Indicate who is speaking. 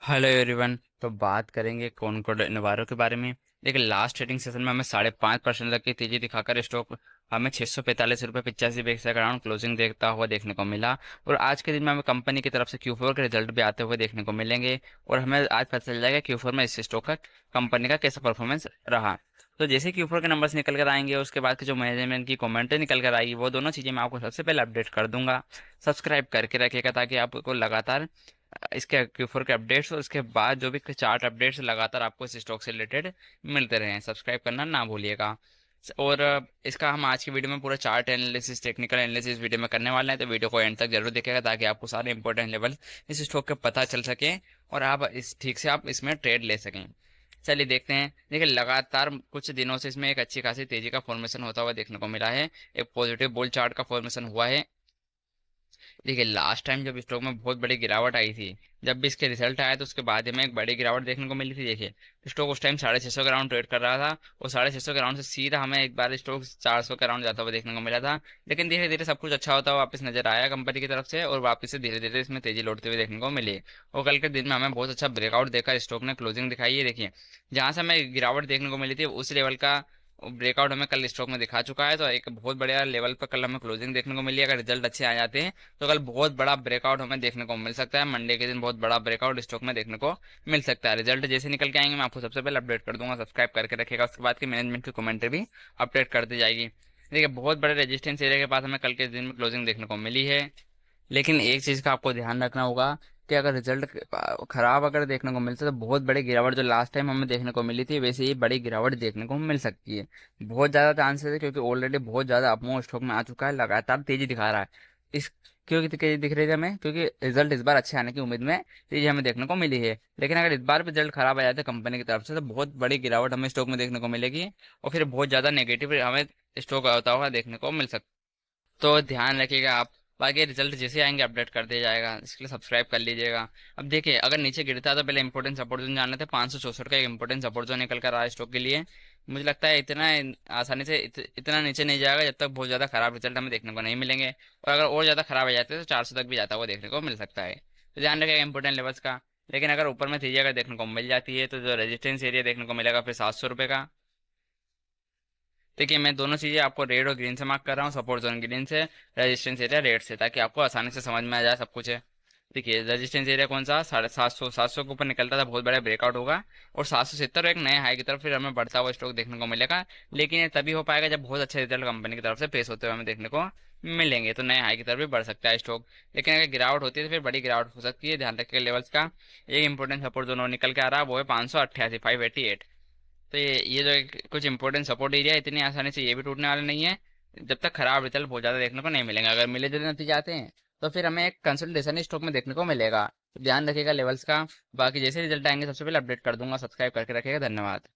Speaker 1: Hello everyone. तो बात करेंगे कॉनकोर्ड नवारो के बारे में। देखिए, लास्ट ट्रेडिंग सेशन में हमें 5.5% तक की तेजी दिखाकर स्टॉक हमें 645 रुपये 85 पैसे का राउंड क्लोजिंग देखता हुआ देखने को मिला। और आज के दिन में हमें कंपनी की तरफ से Q4 के रिजल्ट भी आते हुए देखने को मिलेंगे। और हमें आज पता चल जाएगा Q4 में इस स्टॉक का कंपनी का कैसा परफॉर्मेंस रहा। तो जैसे Q4 के नंबर्स निकल कर आएंगे, उसके बाद की जो मैनेजमेंट की कमेंटें निकल कर आएगी, वो दोनों चीज़ें मैं आपको सबसे पहले अपडेट कर दूंगा। सब्सक्राइब करके रखिएगा ताकि आपको लगातार इसके Q4 के अपडेट्स और उसके बाद जो भी चार्ट अपडेट्स लगातार आपको इस स्टॉक से रिलेटेड मिलते रहें। सब्सक्राइब करना ना भूलिएगा। और इसका हम आज की वीडियो में पूरा chart analysis technical analysis video में करने वाले हैं, तो वीडियो को एंड तक जरूर देखिएगा ताकि आपको सारे इंपॉर्टेंट लेवल इस स्टॉक के पता चल सके और आप इस ठीक से आप इसमें ट्रेड ले सकें। चलिए देखते हैं। देखिए, लगातार कुछ दिनों से इसमें एक अच्छी खासी तेजी का फॉर्मेशन होता हुआ देखने को मिला है। एक पॉजिटिव बुल चार्ट का फॉर्मेशन हुआ है। देखिए, लास्ट टाइम जब स्टॉक में बहुत बड़ी गिरावट आई थी, जब भी इसके रिजल्ट आया तो उसके बाद हमें एक बड़ी गिरावट देखने को मिली थी। देखिए, स्टॉक उस टाइम 650 के राउंड ट्रेड कर रहा था और 650 के राउंड से सीधा हमें एक बार स्टॉक 400 के राउंड जाता हुआ देखने को मिला था। लेकिन धीरे धीरे सब कुछ अच्छा होता हुआ वापस नजर आया कंपनी की तरफ से और वापस से धीरे धीरे इसमें तेजी लौटते हुए देखने को मिली। और कल के दिन में हमें बहुत अच्छा ब्रेकआउट देकर स्टॉक ने क्लोजिंग दिखाई है। देखिए, जहां से हमें गिरावट देखने को मिली थी उस लेवल का ब्रेकआउट हमें कल स्टॉक में दिखा चुका है। तो एक बहुत बढ़िया लेवल पर कल हमें क्लोजिंग देखने को मिली है। अगर रिजल्ट अच्छे आ जाते हैं तो कल बहुत बड़ा ब्रेकआउट हमें देखने को मिल सकता है। मंडे के दिन बहुत बड़ा ब्रेकआउट स्टॉक में देखने को मिल सकता है। रिजल्ट जैसे निकल के आएंगे मैं आपको सबसे पहले अपडेट कर दूंगा। सब्सक्राइब करके रखिएगा। उसके बाद की मैनेजमेंट की कमेंट्री भी अपडेट कर दी जाएगी। देखिए, बहुत बड़े रेजिस्टेंस एरिया के पास हमें कल के दिन में क्लोजिंग देखने को मिली है। लेकिन एक चीज का आपको ध्यान रखना होगा कि अगर रिजल्ट खराब अगर देखने को मिलता है तो बहुत बड़ी गिरावट जो लास्ट टाइम हमें देखने को मिली थी वैसे ही बड़ी गिरावट देखने को मिल सकती है। बहुत ज्यादा चांसेस है क्योंकि ऑलरेडी बहुत ज्यादा अपमूव स्टॉक में आ चुका है, लगातार तेजी दिखा रहा है। इस क्योंकि तेजी दिख रही है हमें क्योंकि रिजल्ट इस बार अच्छे आने की उम्मीद में तेजी हमें देखने को मिली है। लेकिन अगर इस बार भी रिजल्ट खराब आ जाता है कंपनी की तरफ से तो बहुत बड़ी गिरावट हमें स्टॉक में देखने को मिलेगी और फिर बहुत ज्यादा नेगेटिव हमें स्टॉक होता हुआ देखने को मिल सकता है। तो ध्यान रखिएगा आप। बाकी रिजल्ट जैसे आएंगे अपडेट कर दिया जाएगा, इसके लिए सब्सक्राइब कर लीजिएगा। अब देखिए, अगर नीचे गिरता है तो पहले इंपॉर्टेंट सपोर्ट जोन जान लेते हैं। 564 का एक इंपॉर्टेंट सपोर्ट जोन निकल कर रहा है स्टॉक के लिए। मुझे लगता है इतना आसानी से इतना नीचे नहीं जाएगा जब तक बहुत ज़्यादा खराब रिजल्ट हमें देखने को नहीं मिलेंगे। और अगर और ज़्यादा खराब आ जाते हैं तो 400 तक भी जाता हुआ देखने को मिल सकता है। तो ध्यान रखिएगा इंपॉर्टेंट लेवल्स का। लेकिन अगर ऊपर में तेजी अगर देखने को मिल जाती है तो जो रेजिस्टेंस एरिया देखने को मिलेगा फिर 700 रुपये का। देखिए, मैं दोनों चीज़ें आपको रेड और ग्रीन से मार्क कर रहा हूँ। सपोर्ट जोन ग्रीन से, रेजिस्टेंस एरिया रेड से, ताकि आपको आसानी से समझ में आ जाए सब कुछ है। देखिए, रेजिस्टेंस एरिया कौन सा 750 700 के ऊपर निकलता था बहुत बड़ा ब्रेकआउट होगा और 770 एक नए हाई की तरफ फिर हमें बढ़ता हुआ स्टॉक देखने को मिलेगा। लेकिन ये तभी हो पाएगा जब बहुत अच्छे रिजल्ट कंपनी की तरफ से पेश होते हुए हमें देखने को मिलेंगे, तो नए हाई की तरफ भी बढ़ सकता है स्टॉक। लेकिन अगर गिरावट होती है तो फिर बड़ी गिरावट हो सकती है। ध्यान रखिएगा लेवल्स का। एक इंपॉर्टेंट सपोर्ट जोन निकल के आ रहा है, वो है 588 588। तो ये जो कुछ इंपॉर्टेंट सपोर्ट एरिया है, इतनी आसानी से ये भी टूटने वाले नहीं है जब तक खराब रिजल्ट बहुत ज्यादा देखने को नहीं मिलेंगे। अगर मिले जुले नतीजे आते हैं तो फिर हमें एक कंसल्टेशन स्टॉक में देखने को मिलेगा। तो ध्यान रखिएगा लेवल्स का। बाकी जैसे रिजल्ट आएंगे सबसे पहले अपडेट कर दूंगा। सब्सक्राइब करके रखिएगा। धन्यवाद।